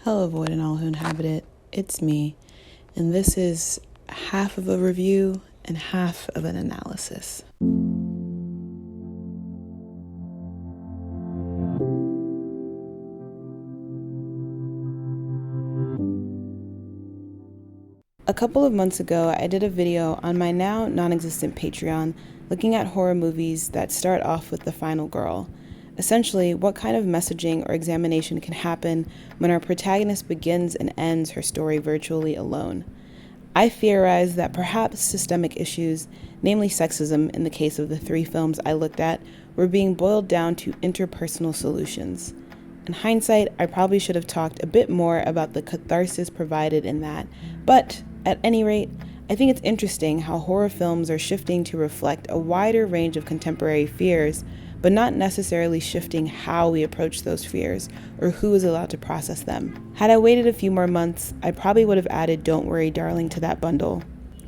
Hello, void and all who inhabit it. It's me, and this is half of a review and half of an analysis. A couple of months ago, I did a video on my now non-existent Patreon looking at horror movies that start off with the final girl. Essentially, what kind of messaging or examination can happen when our protagonist begins and ends her story virtually alone. I theorized that perhaps systemic issues, namely sexism in the case of the 3 films I looked at, were being boiled down to interpersonal solutions. In hindsight, I probably should have talked a bit more about the catharsis provided in that, but at any rate, I think it's interesting how horror films are shifting to reflect a wider range of contemporary fears, but not necessarily shifting how we approach those fears or who is allowed to process them. Had I waited a few more months, I probably would have added Don't Worry Darling to that bundle.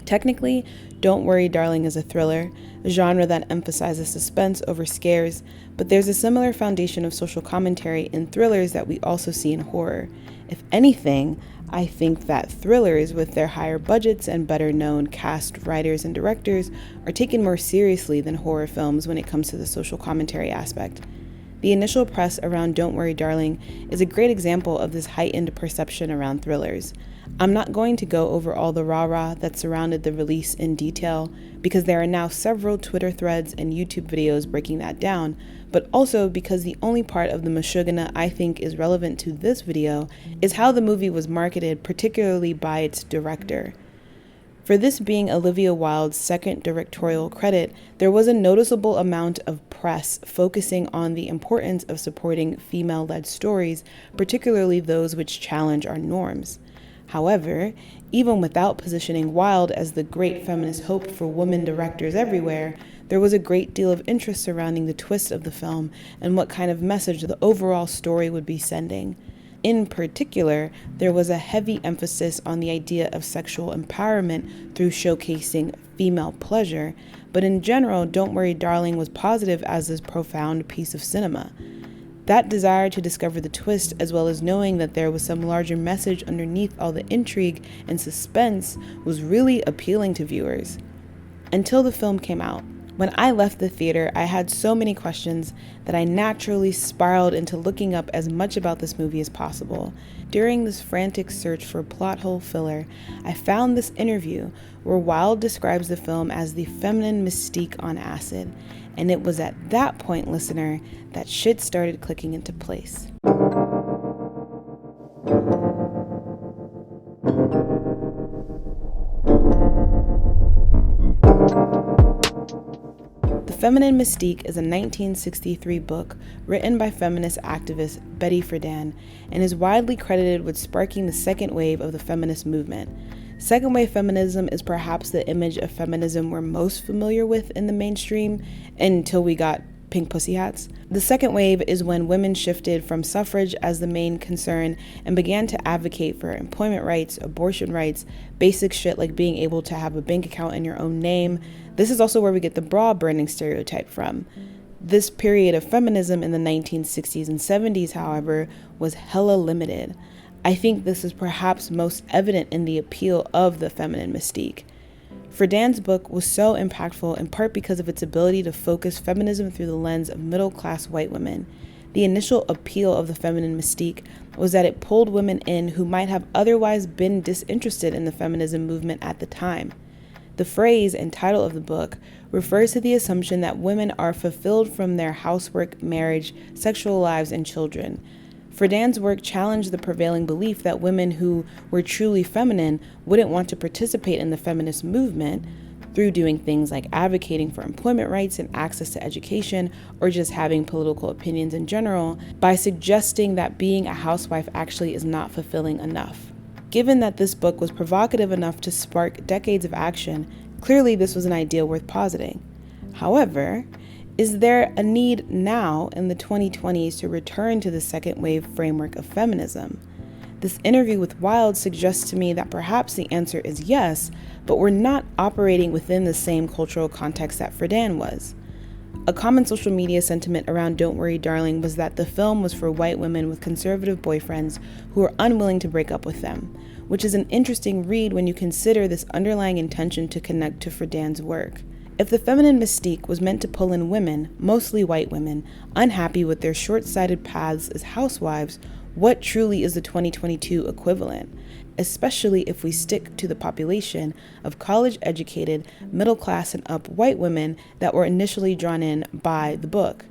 Technically, Don't Worry Darling is a thriller, a genre that emphasizes suspense over scares, but there's a similar foundation of social commentary in thrillers that we also see in horror. If anything, I think that thrillers with their higher budgets and better known cast, writers, and directors are taken more seriously than horror films when it comes to the social commentary aspect. The initial press around Don't Worry Darling is a great example of this heightened perception around thrillers. I'm not going to go over all the rah-rah that surrounded the release in detail because there are now several Twitter threads and YouTube videos breaking that down, but also because the only part of the mashugana I think is relevant to this video is how the movie was marketed, particularly by its director. For this being Olivia Wilde's second directorial credit, there was a noticeable amount of press focusing on the importance of supporting female-led stories, particularly those which challenge our norms. However, even without positioning Wilde as the great feminist hope for women directors everywhere, there was a great deal of interest surrounding the twist of the film and what kind of message the overall story would be sending. In particular, there was a heavy emphasis on the idea of sexual empowerment through showcasing female pleasure, but in general, Don't Worry Darling was positive as this profound piece of cinema. That desire to discover the twist, as well as knowing that there was some larger message underneath all the intrigue and suspense, was really appealing to viewers. Until the film came out. When I left the theater, I had so many questions that I naturally spiraled into looking up as much about this movie as possible. During this frantic search for plot hole filler, I found this interview where Wilde describes the film as the feminine mystique on acid, and it was at that point, listener, that shit started clicking into place. The Feminine Mystique is a 1963 book written by feminist activist Betty Friedan and is widely credited with sparking the second wave of the feminist movement. Second wave feminism is perhaps the image of feminism we're most familiar with in the mainstream until we got pink pussy hats. The second wave is when women shifted from suffrage as the main concern and began to advocate for employment rights, abortion rights, basic shit like being able to have a bank account in your own name. This is also where we get the bra burning stereotype from. This period of feminism in the 1960s and 70s, however, was hella limited. I think this is perhaps most evident in the appeal of the feminine mystique. Friedan's book was so impactful in part because of its ability to focus feminism through the lens of middle-class white women. The initial appeal of the feminine mystique was that it pulled women in who might have otherwise been disinterested in the feminism movement at the time. The phrase and title of the book refers to the assumption that women are fulfilled from their housework, marriage, sexual lives, and children. Friedan's work challenged the prevailing belief that women who were truly feminine wouldn't want to participate in the feminist movement through doing things like advocating for employment rights and access to education, or just having political opinions in general, by suggesting that being a housewife actually is not fulfilling enough. Given that this book was provocative enough to spark decades of action, clearly this was an idea worth positing. However, is there a need now in the 2020s to return to the second wave framework of feminism? This interview with Wilde suggests to me that perhaps the answer is yes, but we're not operating within the same cultural context that Friedan was. A common social media sentiment around Don't Worry Darling was that the film was for white women with conservative boyfriends who were unwilling to break up with them, which is an interesting read when you consider this underlying intention to connect to Friedan's work. If the feminine mystique was meant to pull in women, mostly white women, unhappy with their short-sighted paths as housewives, what truly is the 2022 equivalent? Especially if we stick to the population of college-educated, middle-class and up white women that were initially drawn in by the book.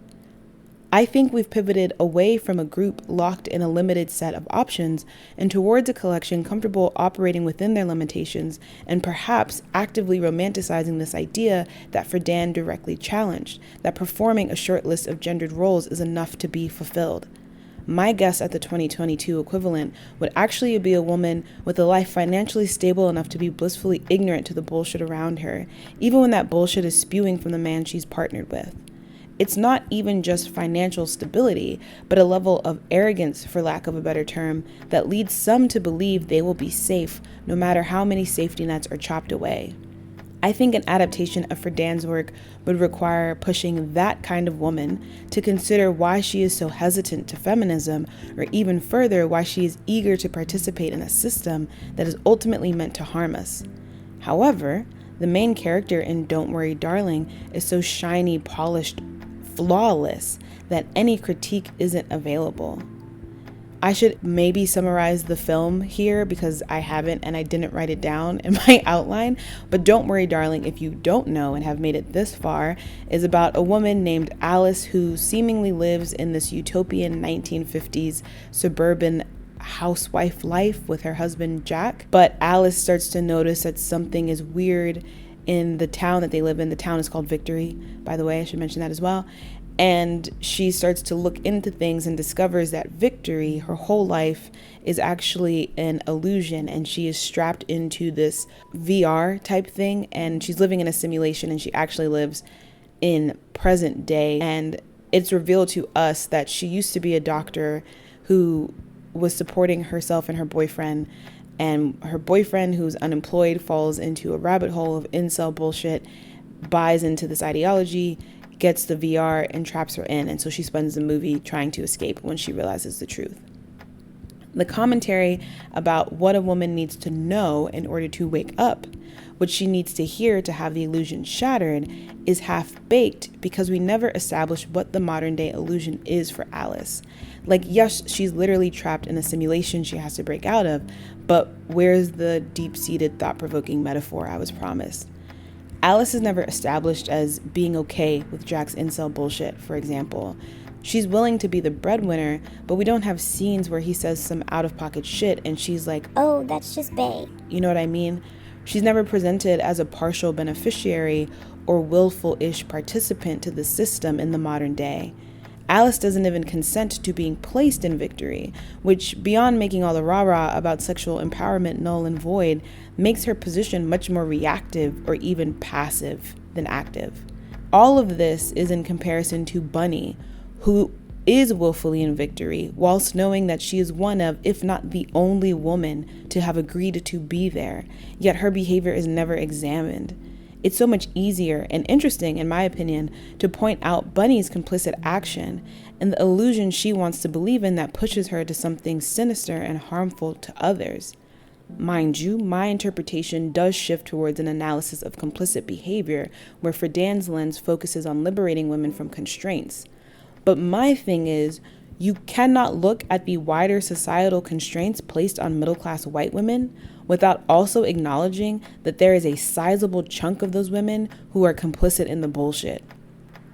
I think we've pivoted away from a group locked in a limited set of options and towards a collection comfortable operating within their limitations and perhaps actively romanticizing this idea that Friedan directly challenged, that performing a short list of gendered roles is enough to be fulfilled. My guess at the 2022 equivalent would actually be a woman with a life financially stable enough to be blissfully ignorant to the bullshit around her, even when that bullshit is spewing from the man she's partnered with. It's not even just financial stability, but a level of arrogance, for lack of a better term, that leads some to believe they will be safe no matter how many safety nets are chopped away. I think an adaptation of Friedan's work would require pushing that kind of woman to consider why she is so hesitant to feminism, or even further, why she is eager to participate in a system that is ultimately meant to harm us. However, the main character in Don't Worry Darling is so shiny, polished, flawless that any critique isn't available. I should maybe summarize the film here because I haven't and I didn't write it down in my outline. But Don't Worry Darling, if you don't know and have made it this far, is about a woman named Alice who seemingly lives in this utopian 1950s suburban housewife life with her husband Jack. But Alice starts to notice that something is weird in the town that they live in. The town is called Victory, by the way, I should mention that as well. And she starts to look into things and discovers that Victory, her whole life, is actually an illusion, and she is strapped into this VR type thing, and she's living in a simulation, and she actually lives in present day. And it's revealed to us that she used to be a doctor who was supporting herself and her boyfriend, and her boyfriend, who's unemployed, falls into a rabbit hole of incel bullshit, buys into this ideology, gets the VR and traps her in, and so she spends the movie trying to escape when she realizes the truth. The commentary about what a woman needs to know in order to wake up, what she needs to hear to have the illusion shattered, is half-baked because we never establish what the modern-day illusion is for Alice. Like, yes, she's literally trapped in a simulation she has to break out of, but where's the deep-seated, thought-provoking metaphor I was promised? Alice is never established as being okay with Jack's incel bullshit, for example. She's willing to be the breadwinner, but we don't have scenes where he says some out-of-pocket shit and she's like, "Oh, that's just bae." You know what I mean? She's never presented as a partial beneficiary or willful-ish participant to the system in the modern day. Alice doesn't even consent to being placed in Victory, which, beyond making all the rah-rah about sexual empowerment null and void, makes her position much more reactive or even passive than active. All of this is in comparison to Bunny, who is willfully in Victory, whilst knowing that she is one of, if not the only woman to have agreed to be there, yet her behavior is never examined. It's so much easier and interesting, in my opinion, to point out Bunny's complicit action and the illusion she wants to believe in that pushes her to something sinister and harmful to others. Mind you, my interpretation does shift towards an analysis of complicit behavior where Friedan's lens focuses on liberating women from constraints. But my thing is, you cannot look at the wider societal constraints placed on middle-class white women without also acknowledging that there is a sizable chunk of those women who are complicit in the bullshit.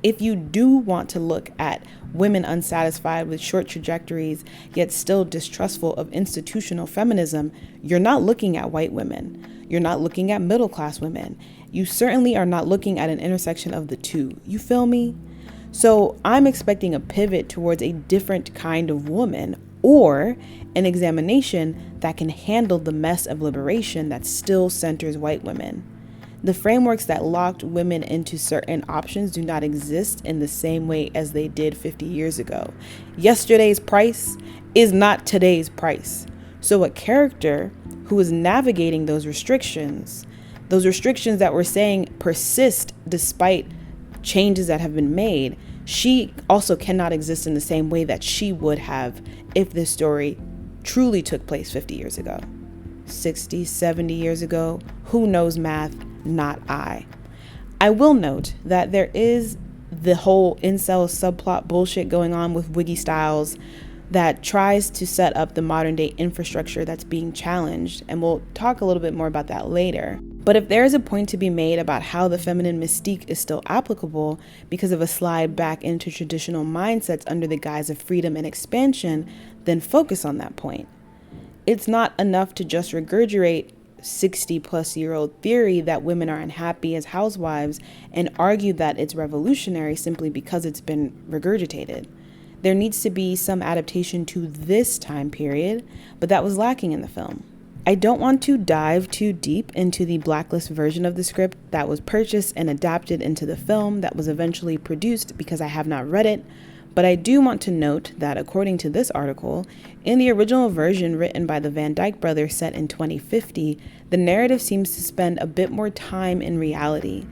If you do want to look at women unsatisfied with short trajectories, yet still distrustful of institutional feminism, you're not looking at white women. You're not looking at middle-class women. You certainly are not looking at an intersection of the two. You feel me? So I'm expecting a pivot towards a different kind of woman, or an examination that can handle the mess of liberation that still centers white women. The frameworks that locked women into certain options do not exist in the same way as they did 50 years ago. Yesterday's price is not today's price. So a character who is navigating those restrictions that we're saying persist despite changes that have been made, she also cannot exist in the same way that she would have if this story truly took place 50 years ago. 60, 70 years ago, who knows math? Not I. I will note that there is the whole incel subplot bullshit going on with Wiggy Styles that tries to set up the modern day infrastructure that's being challenged, and we'll talk a little bit more about that later. But if there is a point to be made about how the feminine mystique is still applicable because of a slide back into traditional mindsets under the guise of freedom and expansion, then focus on that point. It's not enough to just regurgitate 60-plus-year-old theory that women are unhappy as housewives and argue that it's revolutionary simply because it's been regurgitated. There needs to be some adaptation to this time period, but that was lacking in the film. I don't want to dive too deep into the blacklist version of the script that was purchased and adapted into the film that was eventually produced because I have not read it, but I do want to note that according to this article, in the original version written by the Van Dyke brothers set in 2050, the narrative seems to spend a bit more time in reality.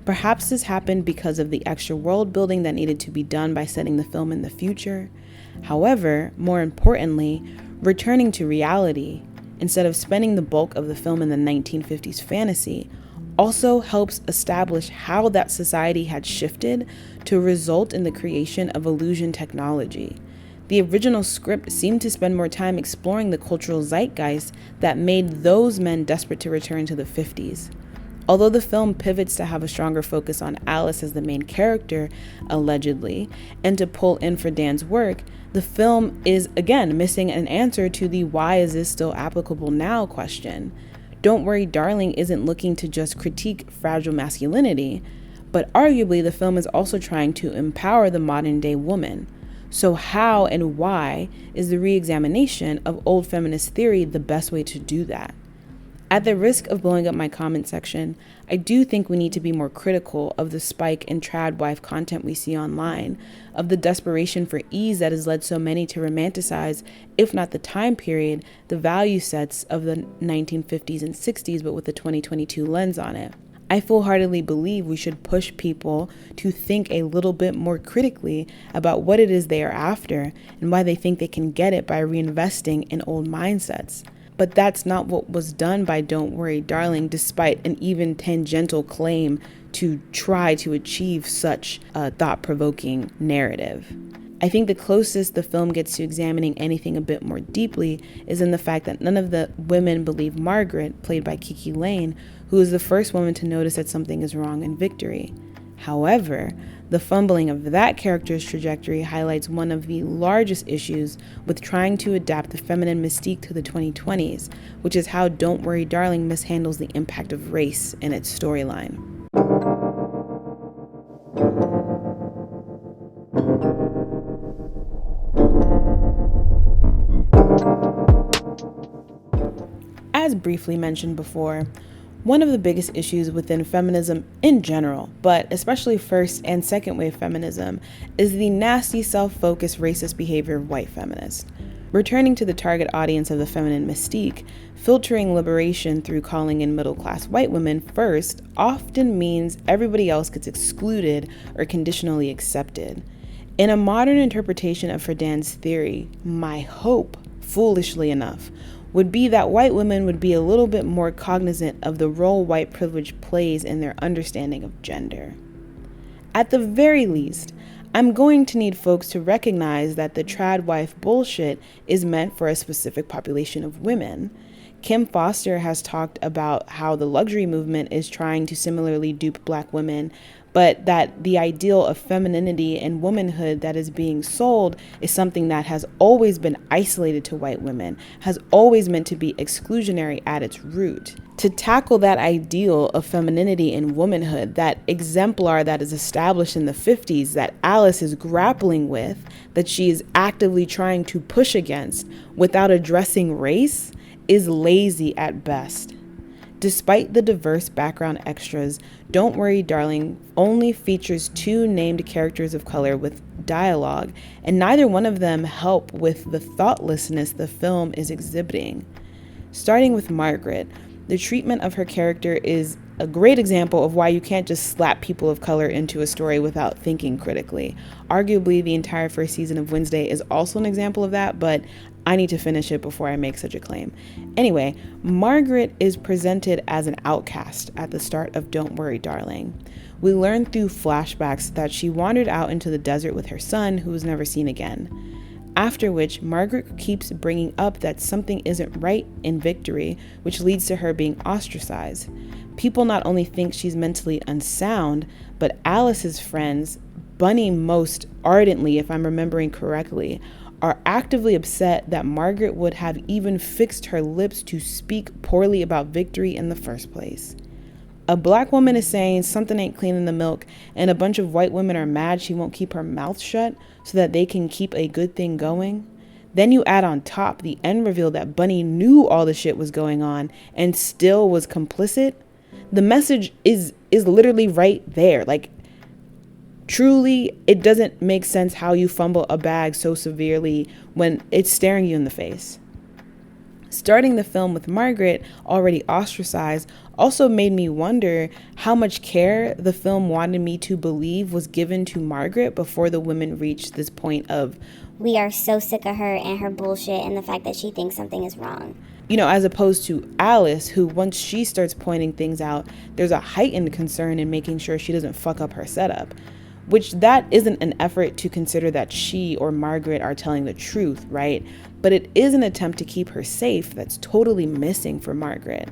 Perhaps this happened because of the extra world building that needed to be done by setting the film in the future. However, more importantly, returning to reality, instead of spending the bulk of the film in the 1950s fantasy, also helps establish how that society had shifted to result in the creation of illusion technology. The original script seemed to spend more time exploring the cultural zeitgeist that made those men desperate to return to the 50s. Although the film pivots to have a stronger focus on Alice as the main character, allegedly, and to pull in for Dan's work, the film is again missing an answer to the "why is this still applicable now?" question. Don't Worry Darling isn't looking to just critique fragile masculinity, but arguably the film is also trying to empower the modern day woman. So how and why is the re-examination of old feminist theory the best way to do that? At the risk of blowing up my comment section, I do think we need to be more critical of the spike in trad wife content we see online, of the desperation for ease that has led so many to romanticize, if not the time period, the value sets of the 1950s and 60s, but with a 2022 lens on it. I full-heartedly believe we should push people to think a little bit more critically about what it is they are after and why they think they can get it by reinvesting in old mindsets. But that's not what was done by Don't Worry Darling, despite an even tangential claim to try to achieve such a thought-provoking narrative. I think the closest the film gets to examining anything a bit more deeply is in the fact that none of the women believe Margaret, played by Kiki Lane, who is the first woman to notice that something is wrong in Victory. However, the fumbling of that character's trajectory highlights one of the largest issues with trying to adapt the feminine mystique to the 2020s, which is how Don't Worry Darling mishandles the impact of race in its storyline. As briefly mentioned before, one of the biggest issues within feminism in general, but especially first and second wave feminism, is the nasty self-focused racist behavior of white feminists. Returning to the target audience of the feminine mystique, filtering liberation through calling in middle-class white women first often means everybody else gets excluded or conditionally accepted. In a modern interpretation of Friedan's theory, my hope, foolishly enough, would be that white women would be a little bit more cognizant of the role white privilege plays in their understanding of gender. At the very least, I'm going to need folks to recognize that the trad wife bullshit is meant for a specific population of women. Kim Foster has talked about how the luxury movement is trying to similarly dupe Black women, but that the ideal of femininity and womanhood that is being sold is something that has always been isolated to white women, has always meant to be exclusionary at its root. To tackle that ideal of femininity and womanhood, that exemplar that is established in the 50s that Alice is grappling with, that she is actively trying to push against without addressing race, is lazy at best. Despite the diverse background extras, Don't Worry Darling only features 2 named characters of color with dialogue, and neither one of them help with the thoughtlessness the film is exhibiting. Starting with Margaret, The treatment of her character is a great example of why you can't just slap people of color into a story without thinking critically. Arguably, the entire first season of Wednesday is also an example of that, but I need to finish it before I make such a claim. Anyway, Margaret is presented as an outcast at the start of Don't Worry, Darling. We learn through flashbacks that she wandered out into the desert with her son, who was never seen again. After which, Margaret keeps bringing up that something isn't right in Victory, which leads to her being ostracized. People not only think she's mentally unsound, but Alice's friends, Bunny most ardently, if I'm remembering correctly, are actively upset that Margaret would have even fixed her lips to speak poorly about Victory in the first place. A black woman is saying something ain't clean in the milk, and a bunch of white women are mad she won't keep her mouth shut so that they can keep a good thing going. Then you add on top the end reveal that Bunny knew all the shit was going on and still was complicit. The message is literally right there. Like, truly, it doesn't make sense how you fumble a bag so severely when it's staring you in the face. Starting the film with Margaret already ostracized also made me wonder how much care the film wanted me to believe was given to Margaret before the women reached this point of, we are so sick of her and her bullshit and the fact that she thinks something is wrong. As opposed to Alice, who once she starts pointing things out, there's a heightened concern in making sure she doesn't fuck up her setup. Which that isn't an effort to consider that she or Margaret are telling the truth, right? But it is an attempt to keep her safe that's totally missing for Margaret.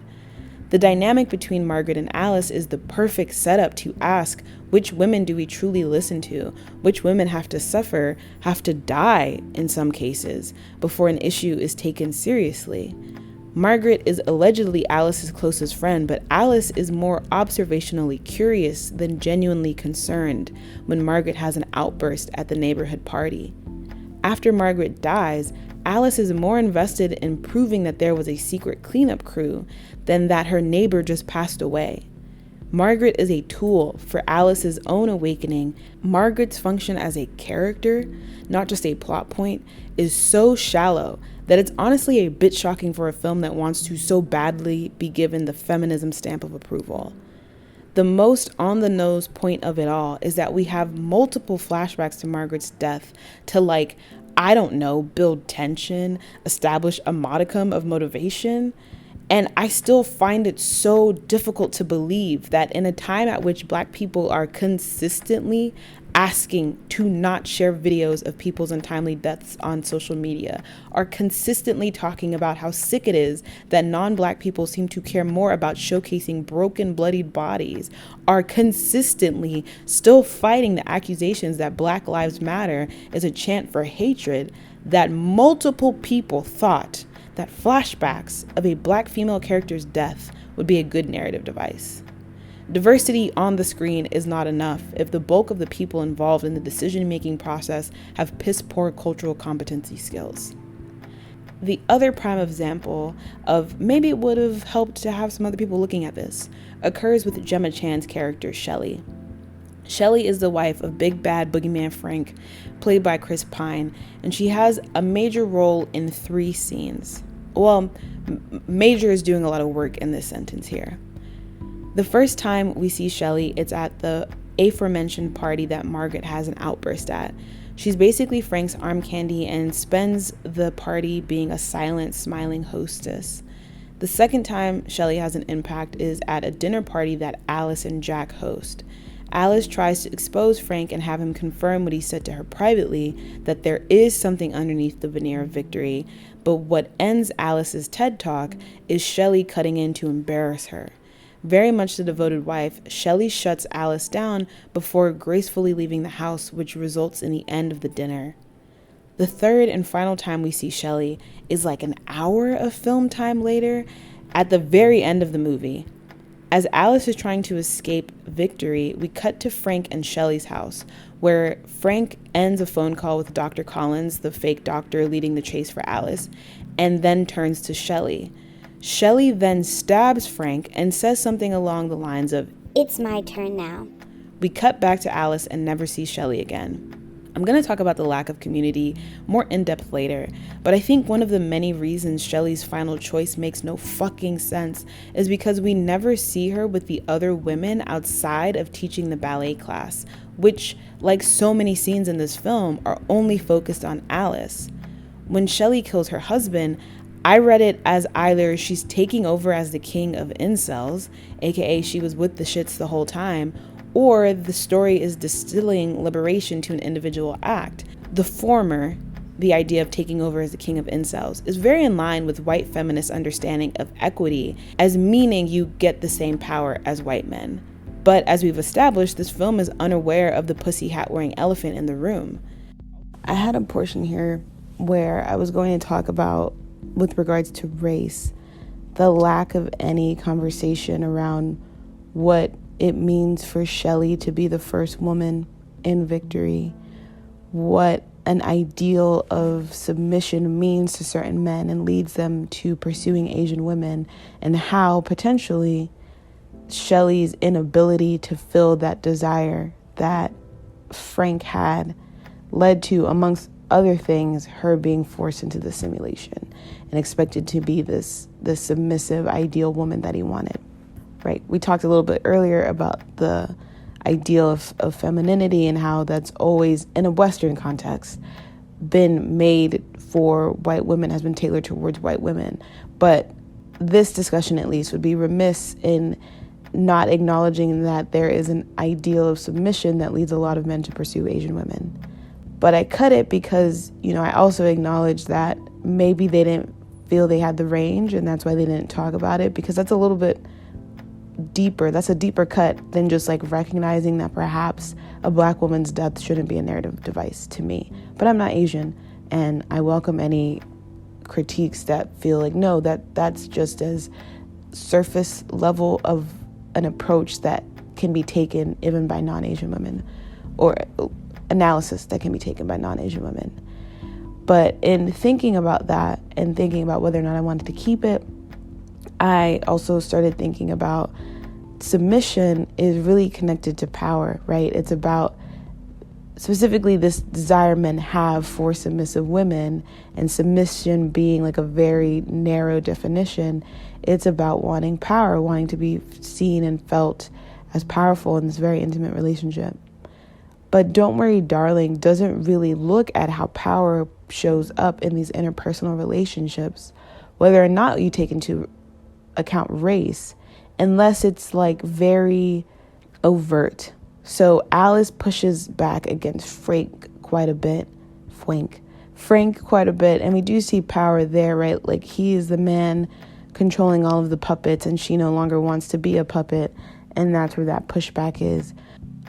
The dynamic between Margaret and Alice is the perfect setup to ask, which women do we truly listen to? Which women have to suffer, have to die in some cases, before an issue is taken seriously? Margaret is allegedly Alice's closest friend, but Alice is more observationally curious than genuinely concerned when Margaret has an outburst at the neighborhood party. After Margaret dies, Alice is more invested in proving that there was a secret cleanup crew than that her neighbor just passed away. Margaret is a tool for Alice's own awakening. Margaret's function as a character, not just a plot point, is so shallow that it's honestly a bit shocking for a film that wants to so badly be given the feminism stamp of approval. The most on-the-nose point of it all is that we have multiple flashbacks to Margaret's death to, I don't know, build tension, establish a modicum of motivation. And I still find it so difficult to believe that in a time at which Black people are consistently asking to not share videos of people's untimely deaths on social media, are consistently talking about how sick it is that non-Black people seem to care more about showcasing broken, bloodied bodies, are consistently still fighting the accusations that Black Lives Matter is a chant for hatred, that multiple people thought that flashbacks of a Black female character's death would be a good narrative device. Diversity on the screen is not enough if the bulk of the people involved in the decision-making process have piss-poor cultural competency skills. The other prime example of maybe it would have helped to have some other people looking at this occurs with Gemma Chan's character, Shelley. Shelley is the wife of Big Bad Boogeyman Frank, played by Chris Pine, and she has a major role in 3 scenes. Well, major is doing a lot of work in this sentence here. The first time we see Shelley, it's at the aforementioned party that Margaret has an outburst at. She's basically Frank's arm candy and spends the party being a silent, smiling hostess. The second time Shelley has an impact is at a dinner party that Alice and Jack host. Alice tries to expose Frank and have him confirm what he said to her privately, that there is something underneath the veneer of victory, but what ends Alice's TED Talk is Shelley cutting in to embarrass her. Very much the devoted wife, Shelley shuts Alice down before gracefully leaving the house, which results in the end of the dinner. The third and final time we see Shelley is like an hour of film time later, at the very end of the movie. As Alice is trying to escape victory, we cut to Frank and Shelley's house, where Frank ends a phone call with Dr. Collins, the fake doctor leading the chase for Alice, and then turns to Shelley. Shelley then stabs Frank and says something along the lines of, "It's my turn now." We cut back to Alice and never see Shelley again. I'm going to talk about the lack of community more in depth later, but I think one of the many reasons Shelley's final choice makes no fucking sense is because we never see her with the other women outside of teaching the ballet class, which, like so many scenes in this film, are only focused on Alice. When Shelley kills her husband, I read it as either she's taking over as the king of incels, aka she was with the shits the whole time, or the story is distilling liberation to an individual act. The former, the idea of taking over as the king of incels, is very in line with white feminist understanding of equity as meaning you get the same power as white men. But as we've established, this film is unaware of the pussy hat wearing elephant in the room. I had a portion here where I was going to talk about, with regards to race, the lack of any conversation around what it means for Shelley to be the first woman in Victory, what an ideal of submission means to certain men and leads them to pursuing Asian women, and how potentially Shelley's inability to fill that desire that Frank had led to, amongst other things, her being forced into the simulation and expected to be this submissive ideal woman that he wanted. Right. We talked a little bit earlier about the ideal of femininity and how that's always, in a Western context, been made for white women, has been tailored towards white women. But this discussion, at least, would be remiss in not acknowledging that there is an ideal of submission that leads a lot of men to pursue Asian women. But I cut it because, I also acknowledge that maybe they didn't feel they had the range, and that's why they didn't talk about it, because that's a little bit deeper. That's a deeper cut than just like recognizing that perhaps a black woman's death shouldn't be a narrative device to me. But I'm not Asian, and I welcome any critiques that feel like, no, that's just as surface level of an approach that can be taken even by non-Asian women, or analysis that can be taken by non-Asian women. But in thinking about that and thinking about whether or not I wanted to keep it, I also started thinking about submission is really connected to power, right? It's about specifically this desire men have for submissive women, and submission being like a very narrow definition. It's about wanting power, wanting to be seen and felt as powerful in this very intimate relationship. But Don't Worry, Darling doesn't really look at how power shows up in these interpersonal relationships, whether or not you take into account race, unless it's like very overt. So Alice pushes back against Frank quite a bit, and we do see power there, right? Like, he is the man controlling all of the puppets, and she no longer wants to be a puppet, and that's where that pushback is.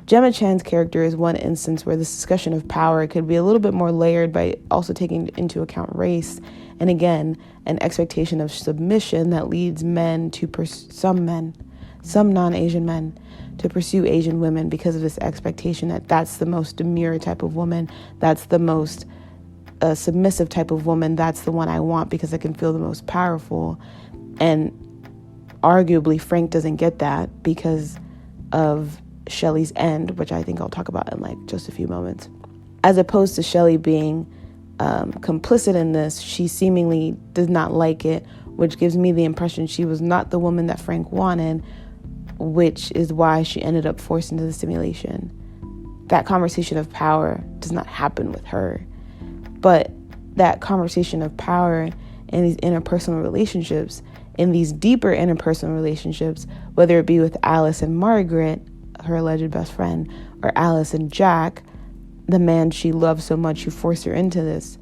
Gemma Chan's character is one instance where this discussion of power could be a little bit more layered by also taking into account race, and again, an expectation of submission that leads men to some non-Asian men, to pursue Asian women because of this expectation that that's the most demure type of woman, that's the most submissive type of woman, that's the one I want because I can feel the most powerful. And arguably Frank doesn't get that because of Shelley's end, which I think I'll talk about in like just a few moments. As opposed to Shelley being complicit in this, she seemingly does not like it, which gives me the impression she was not the woman that Frank wanted, which is why she ended up forced into the simulation. That conversation of power does not happen with her. But that conversation of power in these interpersonal relationships, in these deeper interpersonal relationships, whether it be with Alice and Margaret, her alleged best friend, or Alice and Jack, the man she loves so much who forced her into this,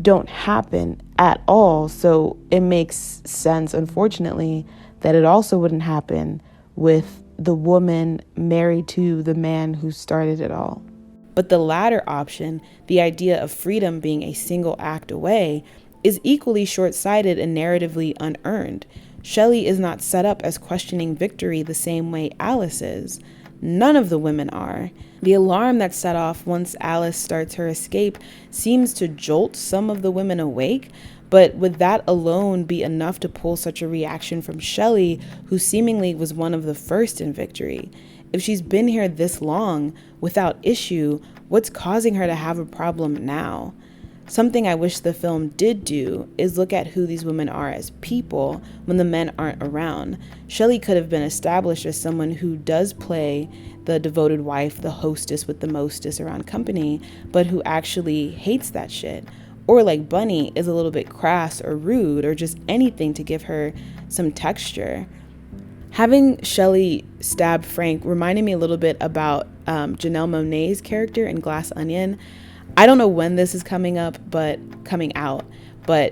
don't happen at all. So it makes sense, unfortunately, that it also wouldn't happen with the woman married to the man who started it all. But the latter option, the idea of freedom being a single act away, is equally short-sighted and narratively unearned. Shelley is not set up as questioning victory the same way Alice is. None of the women are. The alarm that's set off once Alice starts her escape seems to jolt some of the women awake, but would that alone be enough to pull such a reaction from Shelley, who seemingly was one of the first in victory? If she's been here this long without issue, What's causing her to have a problem now? Something I wish the film did do is look at who these women are as people when the men aren't around. Shelley could have been established as someone who does play the devoted wife, the hostess with the mostest around company, but who actually hates that shit. Or like Bunny is a little bit crass or rude or just anything to give her some texture. Having Shelley stab Frank reminded me a little bit about Janelle Monáe's character in Glass Onion. I don't know when this is coming out, but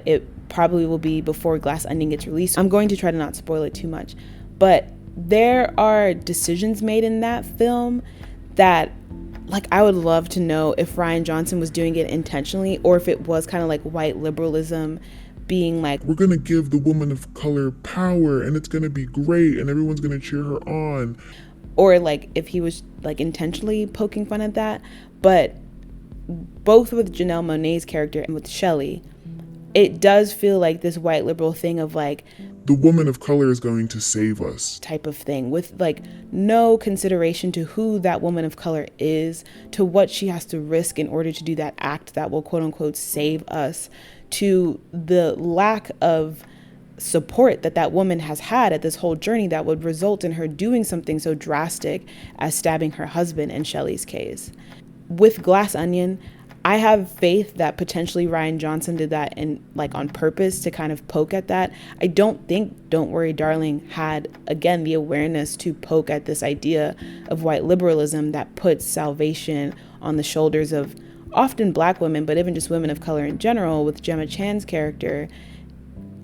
it probably will be before Glass Onion gets released. I'm going to try to not spoil it too much. But there are decisions made in that film that, like, I would love to know if Rian Johnson was doing it intentionally or if it was kind of like white liberalism being like, we're going to give the woman of color power and it's going to be great and everyone's going to cheer her on. Or like if he was like intentionally poking fun at that. But both with Janelle Monáe's character and with Shelley, it does feel like this white liberal thing of like, the woman of color is going to save us type of thing, with like no consideration to who that woman of color is, to what she has to risk in order to do that act that will quote unquote save us, to the lack of support that woman has had at this whole journey that would result in her doing something so drastic as stabbing her husband in Shelley's case. With Glass Onion, I have faith that potentially Rian Johnson did that and like on purpose to kind of poke at that. I don't think Don't Worry Darling had, again, the awareness to poke at this idea of white liberalism that puts salvation on the shoulders of often black women, but even just women of color in general, with Gemma Chan's character,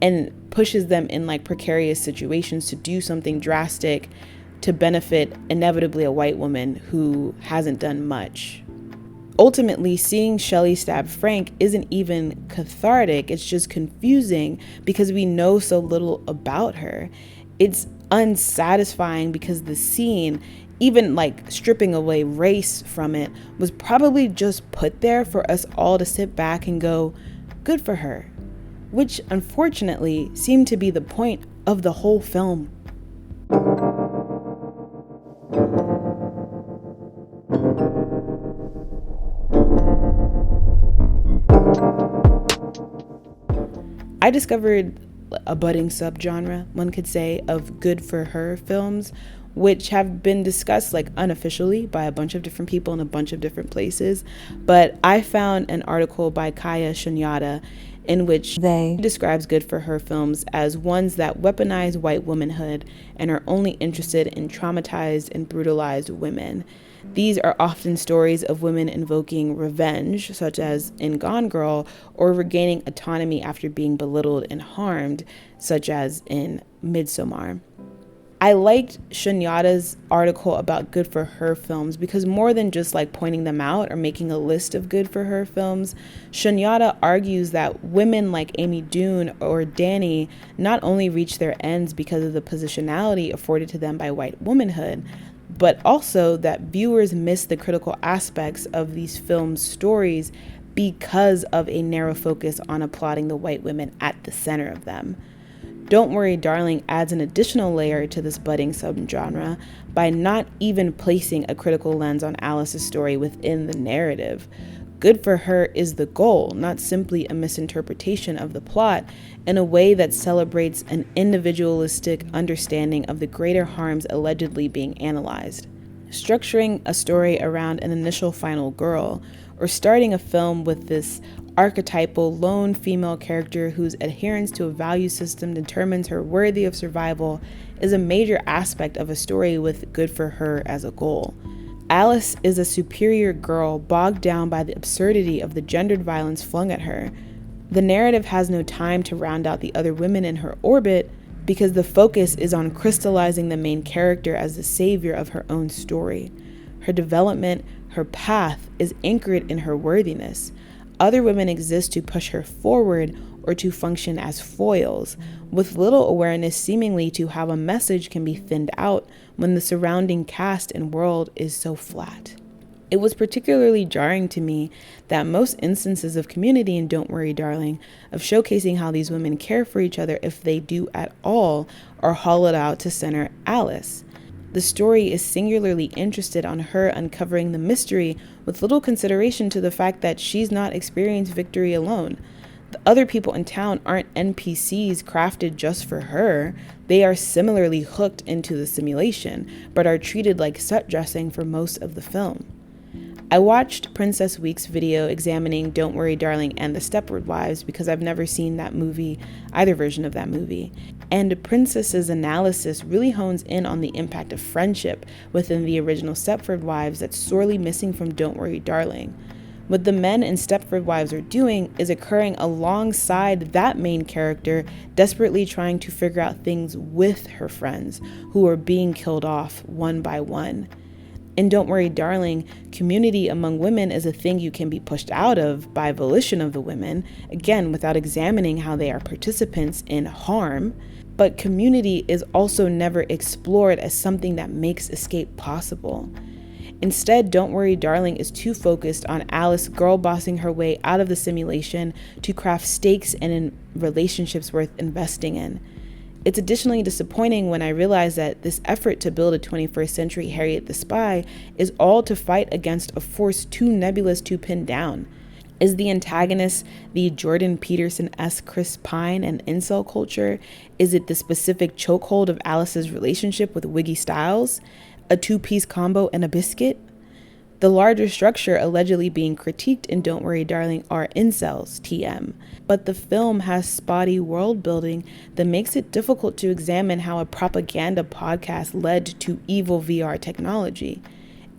and pushes them in like precarious situations to do something drastic to benefit inevitably a white woman who hasn't done much. Ultimately, seeing Shelley stab Frank isn't even cathartic, it's just confusing because we know so little about her. It's unsatisfying because the scene, even like stripping away race from it, was probably just put there for us all to sit back and go, good for her, which unfortunately seemed to be the point of the whole film. I discovered a budding subgenre, one could say, of good for her films, which have been discussed like unofficially by a bunch of different people in a bunch of different places. But I found an article by Kaya Shunyata in which they describes good for her films as ones that weaponize white womanhood and are only interested in traumatized and brutalized women. These are often stories of women invoking revenge, such as in Gone Girl, or regaining autonomy after being belittled and harmed, such as in Midsommar. I liked Shunyata's article about good for her films because more than just like pointing them out or making a list of good for her films, Shunyata argues that women like Amy Doon or Dani not only reach their ends because of the positionality afforded to them by white womanhood, but also that viewers miss the critical aspects of these films' stories because of a narrow focus on applauding the white women at the center of them. Don't Worry Darling adds an additional layer to this budding subgenre by not even placing a critical lens on Alice's story within the narrative. Good for Her is the goal, not simply a misinterpretation of the plot, in a way that celebrates an individualistic understanding of the greater harms allegedly being analyzed. Structuring a story around an initial final girl, or starting a film with this archetypal lone female character whose adherence to a value system determines her worthy of survival, is a major aspect of a story with good for her as a goal. Alice is a superior girl bogged down by the absurdity of the gendered violence flung at her. The narrative has no time to round out the other women in her orbit because the focus is on crystallizing the main character as the savior of her own story. Her development, her path, is anchored in her worthiness. Other women exist to push her forward or to function as foils, with little awareness seemingly to how a message can be thinned out when the surrounding cast and world is so flat. It was particularly jarring to me that most instances of community in Don't Worry Darling, of showcasing how these women care for each other if they do at all, are hollowed out to center Alice. The story is singularly interested on her uncovering the mystery with little consideration to the fact that she's not experienced victory alone. The other people in town aren't NPCs crafted just for her. They are similarly hooked into the simulation, but are treated like set dressing for most of the film. I watched Princess Week's video examining Don't Worry Darling and the Stepford Wives because I've never seen that movie, either version of that movie. And Princess's analysis really hones in on the impact of friendship within the original Stepford Wives that's sorely missing from Don't Worry Darling. What the men in Stepford Wives are doing is occurring alongside that main character desperately trying to figure out things with her friends who are being killed off one by one. In Don't Worry Darling, community among women is a thing you can be pushed out of by volition of the women, again without examining how they are participants in harm. But community is also never explored as something that makes escape possible. Instead, Don't Worry Darling is too focused on Alice girl-bossing her way out of the simulation to craft stakes and in relationships worth investing in. It's additionally disappointing when I realize that this effort to build a 21st century Harriet the Spy is all to fight against a force too nebulous to pin down. Is the antagonist the Jordan Peterson-esque Chris Pine and incel culture? Is it the specific chokehold of Alice's relationship with Wiggy Styles? A two-piece combo and a biscuit? The larger structure allegedly being critiqued in Don't Worry Darling are incels, TM. But the film has spotty world building that makes it difficult to examine how a propaganda podcast led to evil VR technology.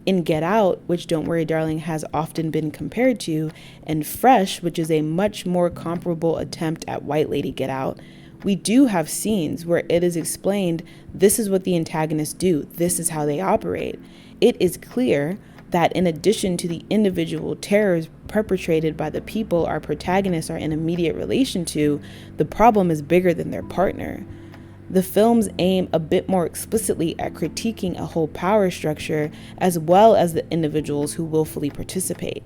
In Get Out, which Don't Worry Darling has often been compared to, and Fresh, which is a much more comparable attempt at White Lady Get Out, we do have scenes where it is explained this is what the antagonists do, this is how they operate. It is clear that in addition to the individual terrors perpetrated by the people our protagonists are in immediate relation to, the problem is bigger than their partner. The films aim a bit more explicitly at critiquing a whole power structure as well as the individuals who willfully participate.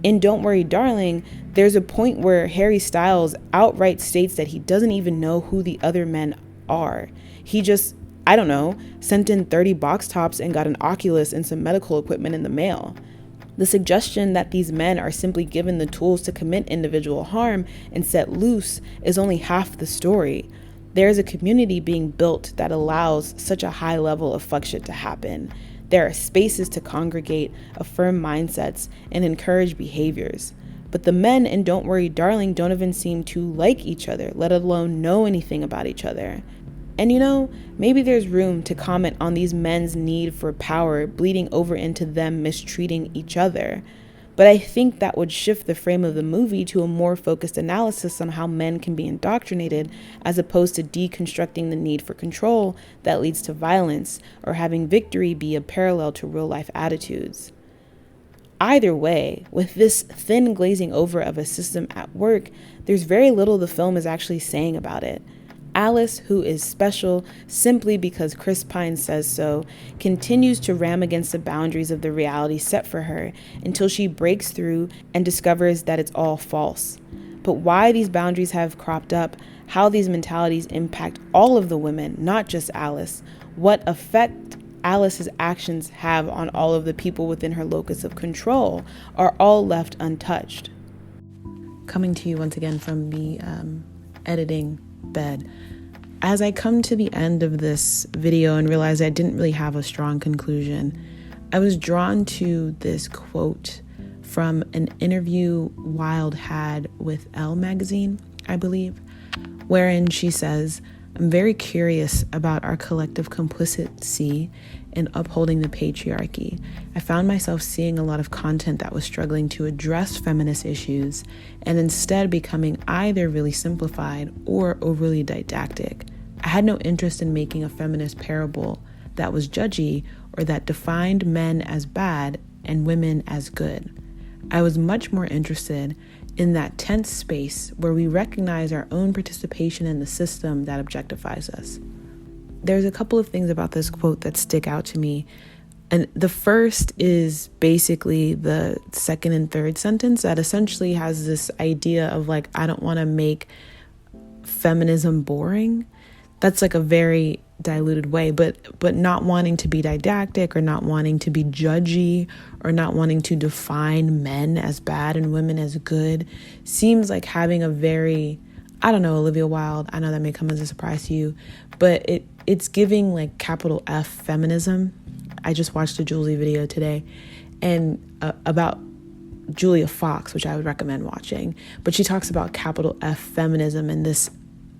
In Don't Worry Darling, there's a point where Harry Styles outright states that he doesn't even know who the other men are. He just, sent in 30 box tops and got an Oculus and some medical equipment in the mail. The suggestion that these men are simply given the tools to commit individual harm and set loose is only half the story. There is a community being built that allows such a high level of fuck shit to happen. There are spaces to congregate, affirm mindsets, and encourage behaviors. But the men in Don't Worry Darling don't even seem to like each other, let alone know anything about each other. And maybe there's room to comment on these men's need for power bleeding over into them mistreating each other. But I think that would shift the frame of the movie to a more focused analysis on how men can be indoctrinated as opposed to deconstructing the need for control that leads to violence or having victory be a parallel to real life attitudes. Either way, with this thin glazing over of a system at work, there's very little the film is actually saying about it. Alice, who is special simply because Chris Pine says so, continues to ram against the boundaries of the reality set for her until she breaks through and discovers that it's all false. But why these boundaries have cropped up, how these mentalities impact all of the women, not just Alice, what effect Alice's actions have on all of the people within her locus of control are all left untouched. Coming to you once again from the editing bed. As I come to the end of this video and realize I didn't really have a strong conclusion, I was drawn to this quote from an interview Wild had with Elle magazine, I believe, wherein she says, "I'm very curious about our collective complicity in upholding the patriarchy. I found myself seeing a lot of content that was struggling to address feminist issues and instead becoming either really simplified or overly didactic. I had no interest in making a feminist parable that was judgy or that defined men as bad and women as good. I was much more interested in that tense space where we recognize our own participation in the system that objectifies us." There's a couple of things about this quote that stick out to me. And the first is basically the second and third sentence that essentially has this idea of I don't want to make feminism boring. That's like a very diluted way, but not wanting to be didactic or not wanting to be judgy or not wanting to define men as bad and women as good seems like having a very, I don't know, Olivia Wilde, I know that may come as a surprise to you, but it's giving like capital F feminism. I just watched a Julie video today and about Julia Fox, which I would recommend watching, but she talks about capital F feminism and this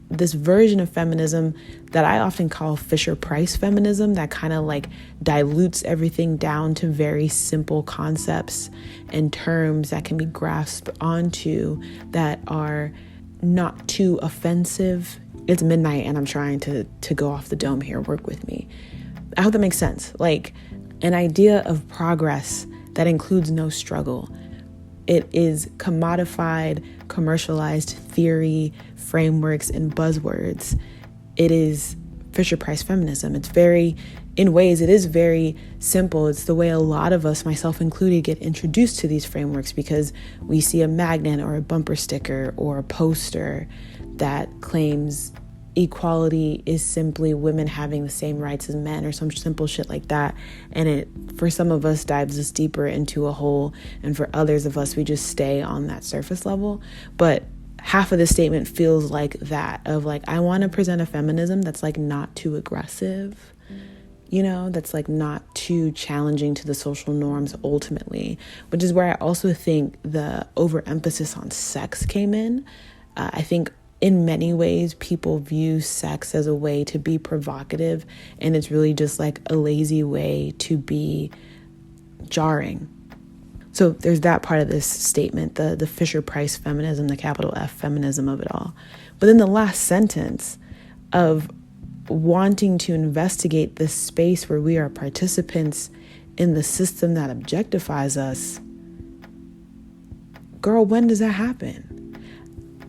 version of feminism that I often call Fisher-Price feminism, that kind of like dilutes everything down to very simple concepts and terms that can be grasped onto that are not too offensive. It's midnight and I'm trying to go off the dome here. Work with me. I hope that makes sense. Like an idea of progress that includes no struggle. It is commodified, commercialized theory, frameworks, and buzzwords. It is Fisher-Price feminism. In ways, it is very simple. It's the way a lot of us, myself included, get introduced to these frameworks because we see a magnet or a bumper sticker or a poster that claims equality is simply women having the same rights as men or some simple shit like that. And it, for some of us, dives us deeper into a hole. And for others of us, we just stay on that surface level. But half of the statement feels like that, of like, I want to present a feminism that's like not too aggressive, that's like not too challenging to the social norms ultimately, which is where I also think the overemphasis on sex came in. I think in many ways, people view sex as a way to be provocative, and it's really just like a lazy way to be jarring. So there's that part of this statement, the Fisher-Price feminism, the capital F feminism of it all. But then the last sentence of wanting to investigate this space where we are participants in the system that objectifies us. Girl, when does that happen?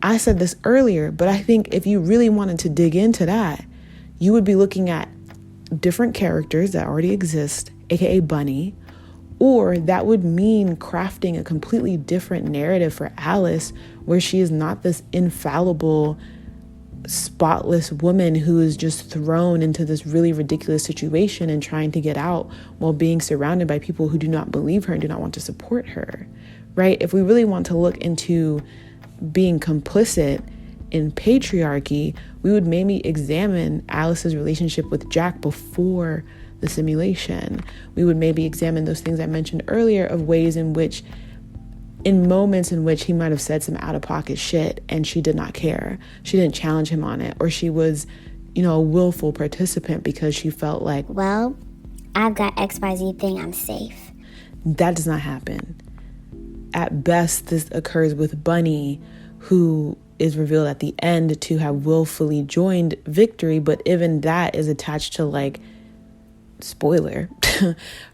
I said this earlier, but I think if you really wanted to dig into that, you would be looking at different characters that already exist, aka Bunny, or that would mean crafting a completely different narrative for Alice, where she is not this infallible, spotless woman who is just thrown into this really ridiculous situation and trying to get out while being surrounded by people who do not believe her and do not want to support her, right? If we really want to look into being complicit in patriarchy, we would maybe examine Alice's relationship with Jack before the simulation. We would maybe examine those things I mentioned earlier of ways in which, in moments in which he might have said some out-of-pocket shit and she did not care. She didn't challenge him on it, or she was, a willful participant because she felt like, well, I've got XYZ thing, I'm safe. That does not happen. At best, this occurs with Bunny, who is revealed at the end to have willfully joined Victory, but even that is attached to, like, spoiler,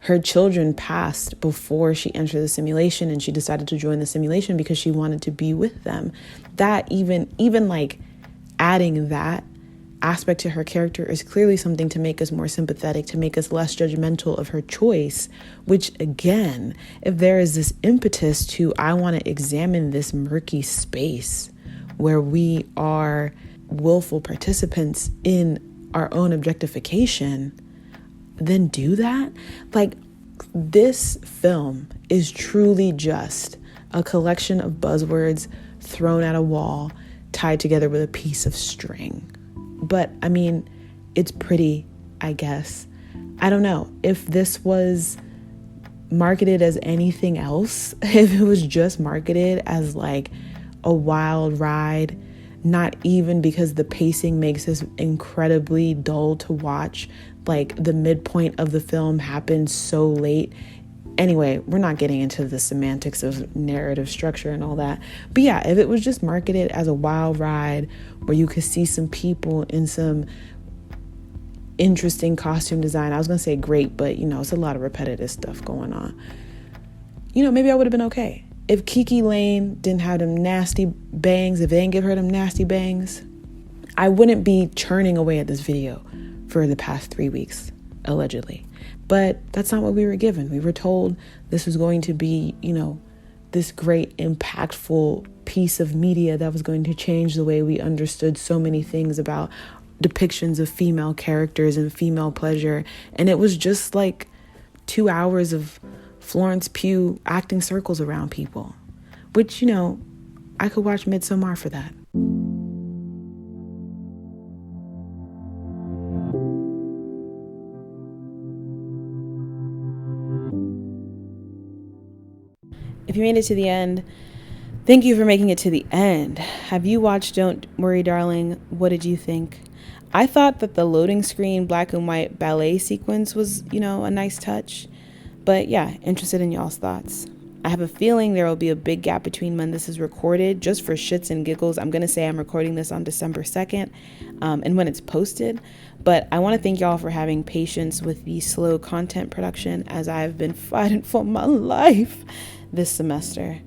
her children passed before she entered the simulation, and she decided to join the simulation because she wanted to be with them. That even like adding that aspect to her character is clearly something to make us more sympathetic, to make us less judgmental of her choice, which again, if there is this impetus to, I want to examine this murky space where we are willful participants in our own objectification, then do that. Like, this film is truly just a collection of buzzwords thrown at a wall, tied together with a piece of string. But I mean, it's pretty, I guess. I don't know if this was marketed as anything else, if it was just marketed as like a wild ride, not even because the pacing makes this incredibly dull to watch. Like, the midpoint of the film happens so late. Anyway, we're not getting into the semantics of narrative structure and all that. But yeah, if it was just marketed as a wild ride where you could see some people in some interesting costume design, I was going to say great, but it's a lot of repetitive stuff going on. Maybe I would have been okay. If Kiki Lane didn't have them nasty bangs, if they didn't give her them nasty bangs, I wouldn't be churning away at this video for the past 3 weeks, allegedly. But that's not what we were given. We were told this was going to be, this great impactful piece of media that was going to change the way we understood so many things about depictions of female characters and female pleasure. And it was just like 2 hours of Florence Pugh acting circles around people, which, you know, I could watch Midsommar for that. If you made it to the end, thank you for making it to the end. Have you watched Don't Worry, Darling? What did you think? I thought that the loading screen black and white ballet sequence was, you know, a nice touch. But yeah, interested in y'all's thoughts. I have a feeling there will be a big gap between when this is recorded. Just for shits and giggles, I'm going to say I'm recording this on December 2nd and when it's posted. But I want to thank y'all for having patience with the slow content production as I've been fighting for my life this semester.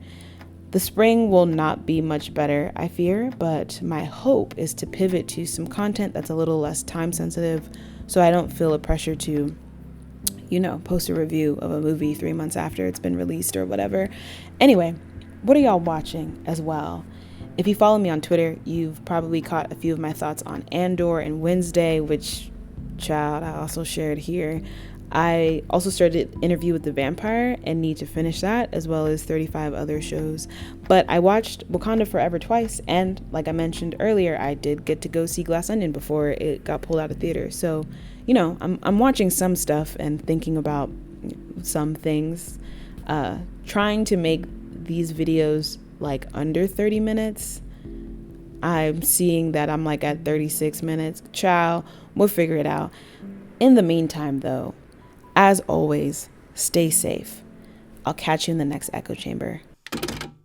The spring will not be much better, I fear, but my hope is to pivot to some content that's a little less time sensitive so I don't feel a pressure to, you know, post a review of a movie 3 months after it's been released or whatever. Anyway, what are y'all watching as well? If you follow me on Twitter, you've probably caught a few of my thoughts on Andor and Wednesday, which, child, I also shared here. I also started Interview with the Vampire and need to finish that, as well as 35 other shows. But I watched Wakanda Forever twice, and like I mentioned earlier, I did get to go see Glass Onion before it got pulled out of theater. So, you know, I'm watching some stuff and thinking about some things, trying to make these videos like under 30 minutes. I'm seeing that I'm like at 36 minutes. Ciao, we'll figure it out. In the meantime, though, as always, stay safe. I'll catch you in the next echo chamber.